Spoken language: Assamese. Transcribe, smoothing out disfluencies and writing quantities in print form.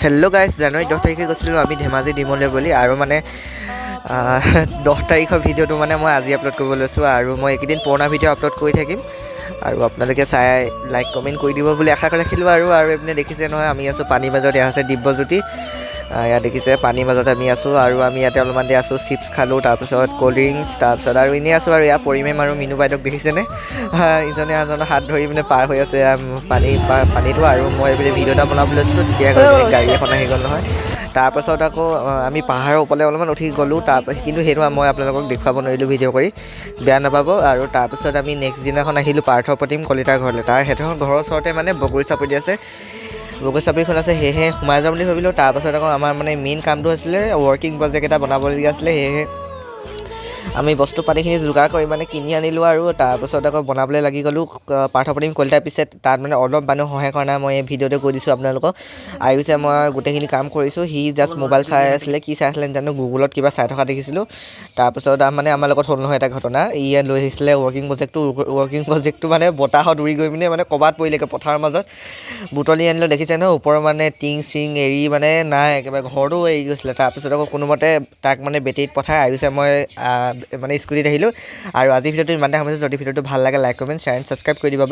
হেল্ল' গাইজ, জানুৱাৰী 10 তাৰিখে গৈছিলোঁ আমি ধেমাজি ডিমলে বুলি। আৰু মানে 10 তাৰিখৰ ভিডিঅ'টো মানে মই আজি আপলোড কৰিব লৈছোঁ। আৰু মই এইকেইদিন পুৰণা ভিডিঅ' আপলোড কৰি থাকিম আৰু আপোনালোকে চাই লাইক কমেণ্ট কৰি দিব বুলি আশা ৰাখিলোঁ। আৰু এইপিনে দেখিছে নহয়, আমি আছোঁ পানীৰ মাজত। এয়া হৈছে দিব্যজ্যোতি। ইয়াত দেখিছে পানীৰ মাজত আমি আছোঁ। আৰু আমি ইয়াতে অলপমান দেৰি আছোঁ, চিপছ খালোঁ, তাৰপিছত ক'ল্ড ড্ৰিংকছ, তাৰপিছত আৰু এনেই আছোঁ। আৰু ইয়াৰ পৰিমেম আৰু মিনু বাইদেউক দেখিছেনে, ইজনে আনজনৰ হাত ধৰি মানে পাৰ হৈ আছে পানীটো। আৰু মই এইপিনে ভিডিঅ' এটা বনাবলৈ লৈছিলোঁ, তেতিয়া গৈ পিনে গাড়ী এখন আহি গ'ল নহয়। তাৰপাছত আকৌ আমি পাহাৰৰ ওপৰলৈ অলপমান উঠি গ'লোঁ। কিন্তু সেইটো মই আপোনালোকক দেখুৱাব নোৱাৰিলোঁ ভিডিঅ' কৰি, বেয়া নাপাব। আৰু তাৰপিছত আমি নেক্সট দিনাখন আহিলোঁ পাৰ্থ প্ৰতিম কলিতাৰ ঘৰলৈ। সিহঁতৰ ঘৰৰ ওচৰতে মানে বগৰী চাপৰি আছে, বগৰী চাপৰিখন আছে, সেয়েহে সোমাই যাওঁ বুলি ভাবিলোঁ। তাৰপাছত আকৌ আমাৰ মানে মেইন কামটো আছিলে ৱৰ্কিং প্ৰজেক্ট এটা বনাবলগীয়া আছিলে, সেয়েহে আমি বস্তু পাতিখিনি যোগাৰ কৰি মানে কিনি আনিলোঁ। আৰু তাৰপাছত আকৌ বনাবলৈ লাগি গ'লোঁ পাৰ্থ প্ৰতিম কলিতাৰ। পিছে তাত মানে অলপ মানুহ সহায় কৰা নাই, মই এই ভিডিঅ'টো কৈ দিছোঁ আপোনালোকক। আহিছে, মই গোটেইখিনি কাম কৰিছোঁ, সি জাষ্ট মোবাইল চাই আছিলে। কি চাই আছিলে জানো, গুগলত কিবা চাই থকা দেখিছিলোঁ। তাৰপিছত মানে আমাৰ লগত হ'ল নহয় এটা ঘটনা। ইয়ে লৈ আহিছিলে ৱৰ্কিং প্ৰজেক্টটো মানে বতাহত উৰি গৈ পিনে মানে ক'ৰবাত পৰিলেগৈ পথাৰৰ মাজত। বুটলি আনিলোঁ, দেখিছে ন, ওপৰৰ মানে টিং চিং এৰি মানে নাই, একেবাৰে ঘৰতো এৰি গৈছিলে। তাৰপিছত আকৌ কোনোমতে তাক মানে বেটেৰীত পঠাই আহিছে, মই মানে স্কুটিত আহিলোঁ। আৰু আজি ভিডিঅ'টো ইমানতে সামৰিছোঁ। যদি ভিডিঅ'টো ভাল লাগে like comment share and subscribe কৰি দিব।